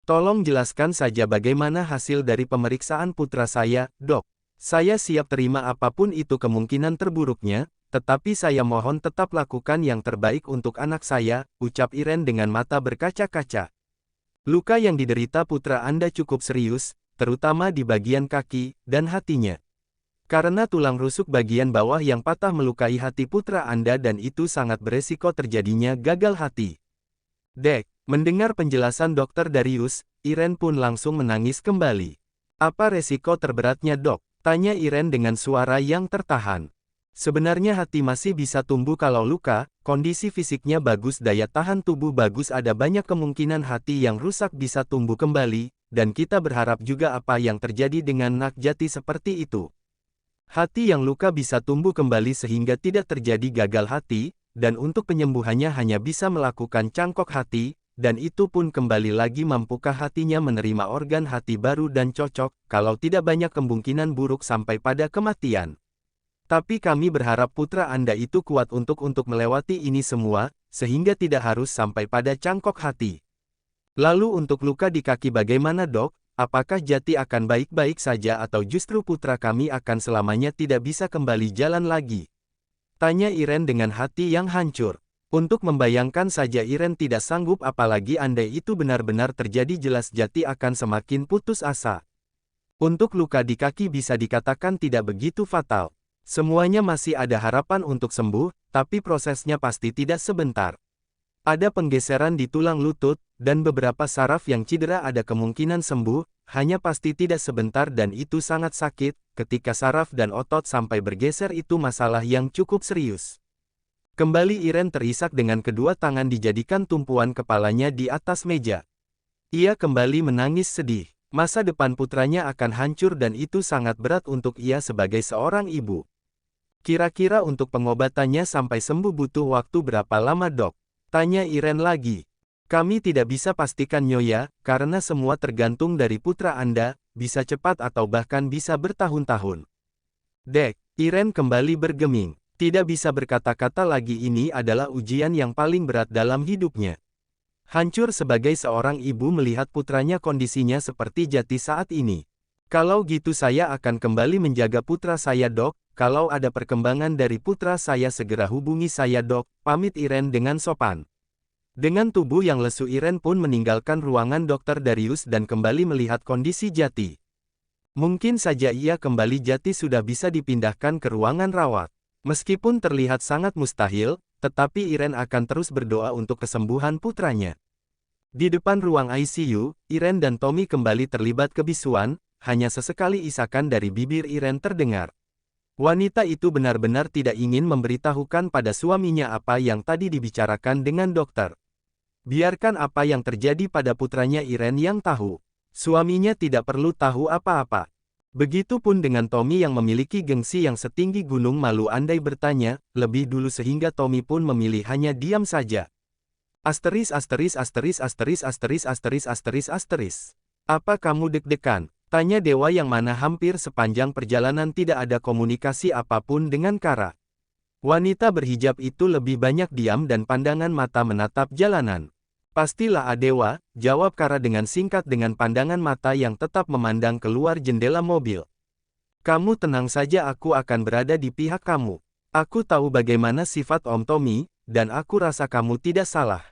Tolong jelaskan saja bagaimana hasil dari pemeriksaan putra saya, Dok. Saya siap terima apapun itu kemungkinan terburuknya, tetapi saya mohon tetap lakukan yang terbaik untuk anak saya, ucap Iren dengan mata berkaca-kaca. Luka yang diderita putra Anda cukup serius, terutama di bagian kaki dan hatinya. Karena tulang rusuk bagian bawah yang patah melukai hati putra Anda dan itu sangat beresiko terjadinya gagal hati. Dek, mendengar penjelasan Dokter Darius, Iren pun langsung menangis kembali. Apa resiko terberatnya, Dok? Tanya Iren dengan suara yang tertahan. Sebenarnya hati masih bisa tumbuh kalau luka, kondisi fisiknya bagus, daya tahan tubuh bagus, ada banyak kemungkinan hati yang rusak bisa tumbuh kembali, dan kita berharap juga apa yang terjadi dengan Nagjati seperti itu. Hati yang luka bisa tumbuh kembali sehingga tidak terjadi gagal hati, dan untuk penyembuhannya hanya bisa melakukan cangkok hati, dan itu pun kembali lagi mampukah hatinya menerima organ hati baru dan cocok, kalau tidak banyak kemungkinan buruk sampai pada kematian. Tapi kami berharap putra Anda itu kuat untuk melewati ini semua, sehingga tidak harus sampai pada cangkok hati. Lalu untuk luka di kaki bagaimana, Dok? Apakah Jati akan baik-baik saja atau justru putra kami akan selamanya tidak bisa kembali jalan lagi? Tanya Iren dengan hati yang hancur. Untuk membayangkan saja Iren tidak sanggup, apalagi andai itu benar-benar terjadi, jelas Jati akan semakin putus asa. Untuk luka di kaki bisa dikatakan tidak begitu fatal. Semuanya masih ada harapan untuk sembuh, tapi prosesnya pasti tidak sebentar. Ada penggeseran di tulang lutut, dan beberapa saraf yang cedera ada kemungkinan sembuh, hanya pasti tidak sebentar dan itu sangat sakit. Ketika saraf dan otot sampai bergeser itu masalah yang cukup serius. Kembali Iren terisak dengan kedua tangan dijadikan tumpuan kepalanya di atas meja. Ia kembali menangis sedih. Masa depan putranya akan hancur dan itu sangat berat untuk ia sebagai seorang ibu. Kira-kira untuk pengobatannya sampai sembuh butuh waktu berapa lama, Dok? Tanya Iren lagi. Kami tidak bisa pastikan, Nyonya, karena semua tergantung dari putra Anda, bisa cepat atau bahkan bisa bertahun-tahun. Dek, Iren kembali bergeming. Tidak bisa berkata-kata lagi, ini adalah ujian yang paling berat dalam hidupnya. Hancur sebagai seorang ibu melihat putranya kondisinya seperti Jati saat ini. Kalau gitu saya akan kembali menjaga putra saya, Dok. Kalau ada perkembangan dari putra saya segera hubungi saya, Dok, pamit Iren dengan sopan. Dengan tubuh yang lesu Iren pun meninggalkan ruangan Dokter Darius dan kembali melihat kondisi Jati. Mungkin saja ia kembali Jati sudah bisa dipindahkan ke ruangan rawat. Meskipun terlihat sangat mustahil, tetapi Iren akan terus berdoa untuk kesembuhan putranya. Di depan ruang ICU, Iren dan Tommy kembali terlibat kebisuan, hanya sesekali isakan dari bibir Iren terdengar. Wanita itu benar-benar tidak ingin memberitahukan pada suaminya apa yang tadi dibicarakan dengan dokter. Biarkan apa yang terjadi pada putranya Iren yang tahu. Suaminya tidak perlu tahu apa-apa. Begitupun dengan Tommy yang memiliki gengsi yang setinggi gunung malu andai bertanya lebih dulu sehingga Tommy pun memilih hanya diam saja. Asteris asteris asteris asteris asteris asteris asteris asteris. Apa kamu deg-degan? Tanya dewa yang mana hampir sepanjang perjalanan tidak ada komunikasi apapun dengan Kara. Wanita berhijab itu lebih banyak diam dan pandangan mata menatap jalanan. Pastilah Adewa, jawab Kara dengan singkat dengan pandangan mata yang tetap memandang keluar jendela mobil. Kamu tenang saja, aku akan berada di pihak kamu. Aku tahu bagaimana sifat Om Tommy, dan aku rasa kamu tidak salah.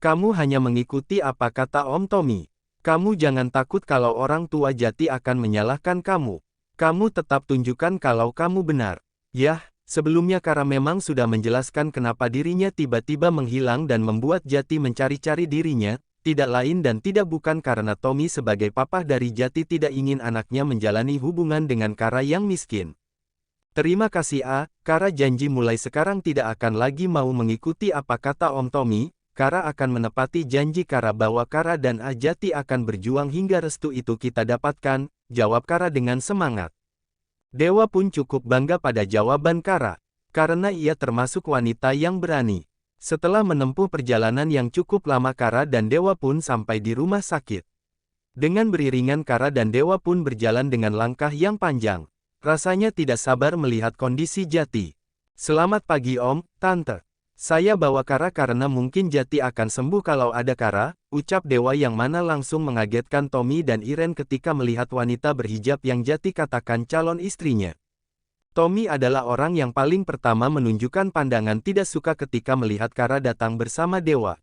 Kamu hanya mengikuti apa kata Om Tommy. Kamu jangan takut kalau orang tua Jati akan menyalahkan kamu. Kamu tetap tunjukkan kalau kamu benar. Yah, sebelumnya Kara memang sudah menjelaskan kenapa dirinya tiba-tiba menghilang dan membuat Jati mencari-cari dirinya, tidak lain dan tidak bukan karena Tommy sebagai papa dari Jati tidak ingin anaknya menjalani hubungan dengan Kara yang miskin. Terima kasih Kara janji mulai sekarang tidak akan lagi mau mengikuti apa kata Om Tommy. Kara akan menepati janji Kara bahwa Kara dan Jati akan berjuang hingga restu itu kita dapatkan, jawab Kara dengan semangat. Dewa pun cukup bangga pada jawaban Kara, karena ia termasuk wanita yang berani. Setelah menempuh perjalanan yang cukup lama Kara dan Dewa pun sampai di rumah sakit. Dengan beriringan Kara dan Dewa pun berjalan dengan langkah yang panjang. Rasanya tidak sabar melihat kondisi Jati. Selamat pagi Om, Tante. Saya bawa Kara karena mungkin Jati akan sembuh kalau ada Kara, ucap dewa yang mana langsung mengagetkan Tommy dan Iren ketika melihat wanita berhijab yang Jati katakan calon istrinya. Tommy adalah orang yang paling pertama menunjukkan pandangan tidak suka ketika melihat Kara datang bersama dewa.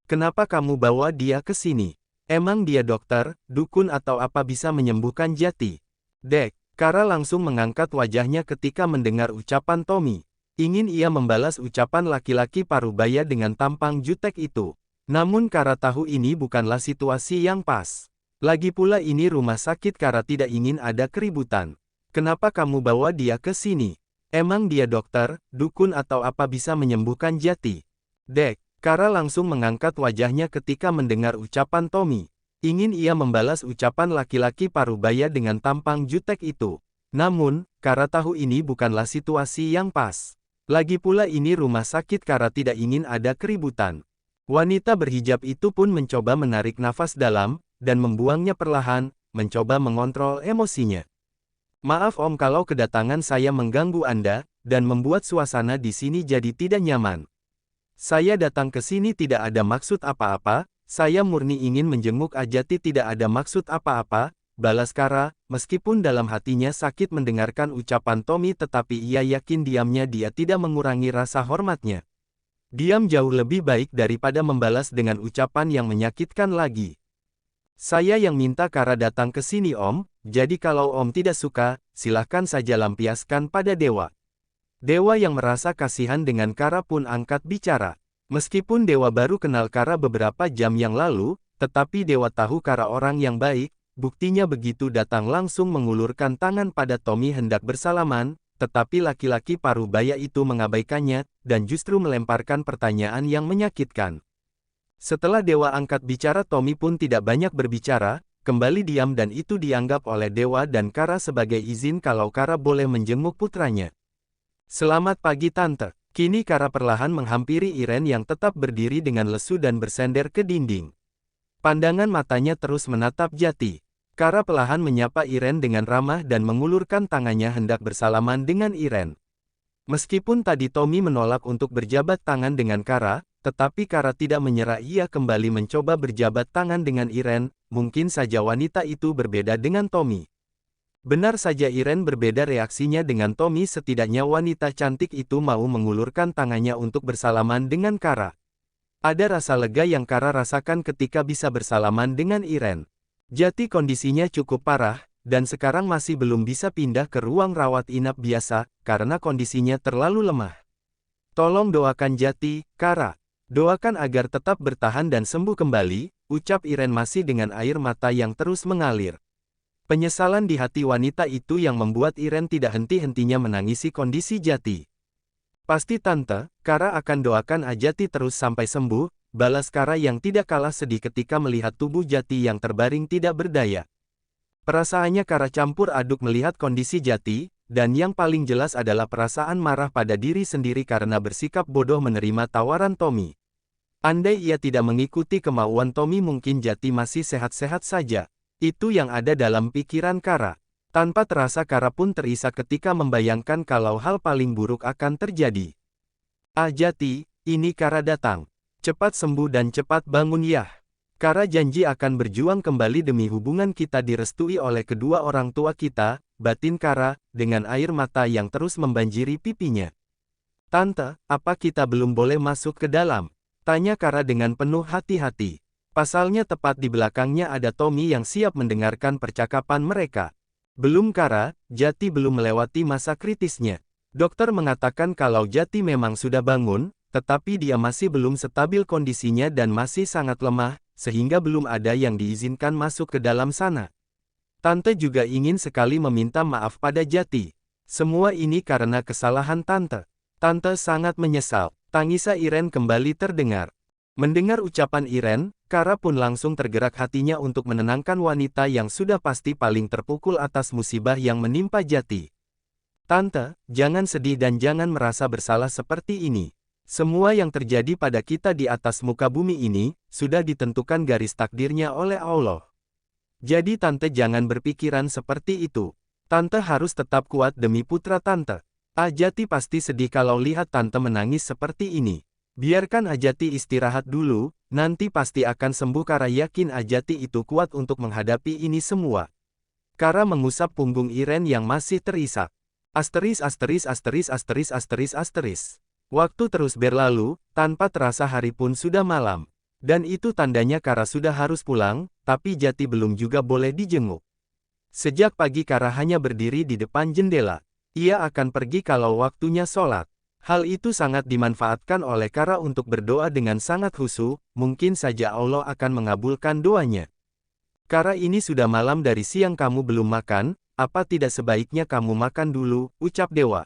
Kenapa kamu bawa dia ke sini? Emang dia dokter, dukun atau apa bisa menyembuhkan Jati? Dek, Kara langsung mengangkat wajahnya ketika mendengar ucapan Tommy. Ingin ia membalas ucapan laki-laki parubaya dengan tampang jutek itu. Namun Kara tahu ini bukanlah situasi yang pas. Lagi pula ini rumah sakit, Kara tidak ingin ada keributan. Kenapa kamu bawa dia ke sini? Emang dia dokter, dukun atau apa bisa menyembuhkan Jati? Dek, Kara langsung mengangkat wajahnya ketika mendengar ucapan Tommy. Ingin ia membalas ucapan laki-laki parubaya dengan tampang jutek itu. Namun, Kara tahu ini bukanlah situasi yang pas. Lagi pula ini rumah sakit, Kara tidak ingin ada keributan. Wanita berhijab itu pun mencoba menarik nafas dalam, dan membuangnya perlahan, mencoba mengontrol emosinya. Maaf Om kalau kedatangan saya mengganggu Anda, dan membuat suasana di sini jadi tidak nyaman. Saya datang ke sini tidak ada maksud apa-apa, saya murni ingin menjenguk Ajati, tidak ada maksud apa-apa, balas Kara, meskipun dalam hatinya sakit mendengarkan ucapan Tommy tetapi ia yakin diamnya dia tidak mengurangi rasa hormatnya. Diam jauh lebih baik daripada membalas dengan ucapan yang menyakitkan lagi. Saya yang minta Kara datang ke sini Om, jadi kalau Om tidak suka, silahkan saja lampiaskan pada dewa. Dewa yang merasa kasihan dengan Kara pun angkat bicara. Meskipun dewa baru kenal Kara beberapa jam yang lalu, tetapi dewa tahu Kara orang yang baik. Buktinya begitu datang langsung mengulurkan tangan pada Tommy hendak bersalaman, tetapi laki-laki parubaya itu mengabaikannya, dan justru melemparkan pertanyaan yang menyakitkan. Setelah dewa angkat bicara Tommy pun tidak banyak berbicara, kembali diam dan itu dianggap oleh dewa dan Kara sebagai izin kalau Kara boleh menjenguk putranya. Selamat pagi Tante. Kini Kara perlahan menghampiri Iren yang tetap berdiri dengan lesu dan bersender ke dinding. Pandangan matanya terus menatap Jati. Kara perlahan menyapa Iren dengan ramah dan mengulurkan tangannya hendak bersalaman dengan Iren. Meskipun tadi Tommy menolak untuk berjabat tangan dengan Kara, tetapi Kara tidak menyerah, ia kembali mencoba berjabat tangan dengan Iren, mungkin saja wanita itu berbeda dengan Tommy. Benar saja Iren berbeda reaksinya dengan Tommy, setidaknya wanita cantik itu mau mengulurkan tangannya untuk bersalaman dengan Kara. Ada rasa lega yang Kara rasakan ketika bisa bersalaman dengan Iren. Jati kondisinya cukup parah, dan sekarang masih belum bisa pindah ke ruang rawat inap biasa, karena kondisinya terlalu lemah. Tolong doakan Jati, Kara. Doakan agar tetap bertahan dan sembuh kembali, ucap Iren masih dengan air mata yang terus mengalir. Penyesalan di hati wanita itu yang membuat Iren tidak henti-hentinya menangisi kondisi Jati. Pasti Tante, Kara akan doakan Ajati terus sampai sembuh, balas Kara yang tidak kalah sedih ketika melihat tubuh Jati yang terbaring tidak berdaya. Perasaannya Kara campur aduk melihat kondisi Jati, dan yang paling jelas adalah perasaan marah pada diri sendiri karena bersikap bodoh menerima tawaran Tommy. Andai ia tidak mengikuti kemauan Tommy mungkin Jati masih sehat-sehat saja. Itu yang ada dalam pikiran Kara. Tanpa terasa Kara pun terisak ketika membayangkan kalau hal paling buruk akan terjadi. Ah Jati, ini Kara datang. Cepat sembuh dan cepat bangun ya. Kara janji akan berjuang kembali demi hubungan kita direstui oleh kedua orang tua kita, batin Kara, dengan air mata yang terus membanjiri pipinya. Tante, apa kita belum boleh masuk ke dalam? Tanya Kara dengan penuh hati-hati. Pasalnya tepat di belakangnya ada Tommy yang siap mendengarkan percakapan mereka. Belum Kara, Jati belum melewati masa kritisnya. Dokter mengatakan kalau Jati memang sudah bangun, tetapi dia masih belum stabil kondisinya dan masih sangat lemah, sehingga belum ada yang diizinkan masuk ke dalam sana. Tante juga ingin sekali meminta maaf pada Jati. Semua ini karena kesalahan Tante. Tante sangat menyesal. Tangisa Iren kembali terdengar. Mendengar ucapan Iren, Kara pun langsung tergerak hatinya untuk menenangkan wanita yang sudah pasti paling terpukul atas musibah yang menimpa Jati. Tante, jangan sedih dan jangan merasa bersalah seperti ini. Semua yang terjadi pada kita di atas muka bumi ini, sudah ditentukan garis takdirnya oleh Allah. Jadi Tante jangan berpikiran seperti itu. Tante harus tetap kuat demi putra Tante. Ah Jati pasti sedih kalau lihat Tante menangis seperti ini. Biarkan Ajati istirahat dulu, nanti pasti akan sembuh. Kara yakin Ajati itu kuat untuk menghadapi ini semua. Kara mengusap punggung Iren yang masih terisak. Asteris asteris asteris asteris asteris asteris. Waktu terus berlalu, tanpa terasa hari pun sudah malam. Dan itu tandanya Kara sudah harus pulang, tapi Jati belum juga boleh dijenguk. Sejak pagi Kara hanya berdiri di depan jendela. Ia akan pergi kalau waktunya sholat. Hal itu sangat dimanfaatkan oleh Kara untuk berdoa dengan sangat khusyuk, mungkin saja Allah akan mengabulkan doanya. Kara, ini sudah malam, dari siang kamu belum makan, apa tidak sebaiknya kamu makan dulu, ucap Dewa.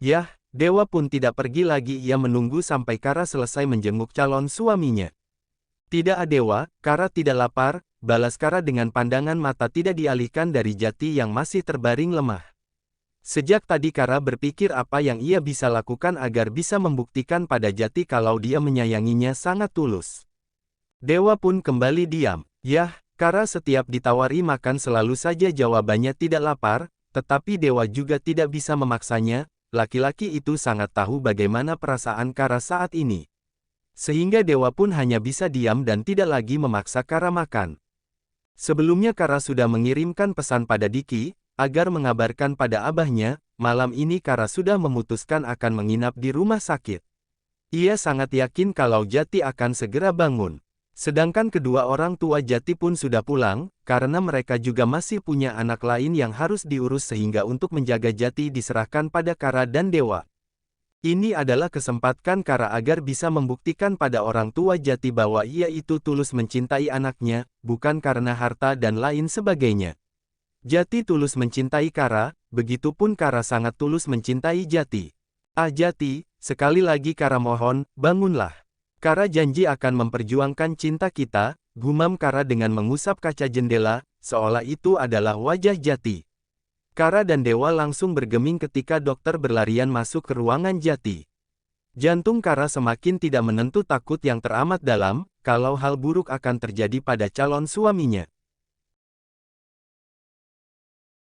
Yah, Dewa pun tidak pergi lagi, ia menunggu sampai Kara selesai menjenguk calon suaminya. Tidak Dewa, Kara tidak lapar, balas Kara dengan pandangan mata tidak dialihkan dari Jati yang masih terbaring lemah. Sejak tadi Kara berpikir apa yang ia bisa lakukan agar bisa membuktikan pada Jati kalau dia menyayanginya sangat tulus. Dewa pun kembali diam. Yah, Kara setiap ditawari makan selalu saja jawabannya tidak lapar, tetapi Dewa juga tidak bisa memaksanya, laki-laki itu sangat tahu bagaimana perasaan Kara saat ini. Sehingga Dewa pun hanya bisa diam dan tidak lagi memaksa Kara makan. Sebelumnya Kara sudah mengirimkan pesan pada Diki, agar mengabarkan pada abahnya, malam ini Kara sudah memutuskan akan menginap di rumah sakit. Ia sangat yakin kalau Jati akan segera bangun. Sedangkan kedua orang tua Jati pun sudah pulang, karena mereka juga masih punya anak lain yang harus diurus sehingga untuk menjaga Jati diserahkan pada Kara dan Dewa. Ini adalah kesempatan Kara agar bisa membuktikan pada orang tua Jati bahwa ia itu tulus mencintai anaknya, bukan karena harta dan lain sebagainya. Jati tulus mencintai Kara, begitupun Kara sangat tulus mencintai Jati. Ah Jati, sekali lagi Kara mohon, bangunlah. Kara janji akan memperjuangkan cinta kita, gumam Kara dengan mengusap kaca jendela, seolah itu adalah wajah Jati. Kara dan Dewa langsung bergeming ketika dokter berlarian masuk ke ruangan Jati. Jantung Kara semakin tidak menentu, takut yang teramat dalam, kalau hal buruk akan terjadi pada calon suaminya.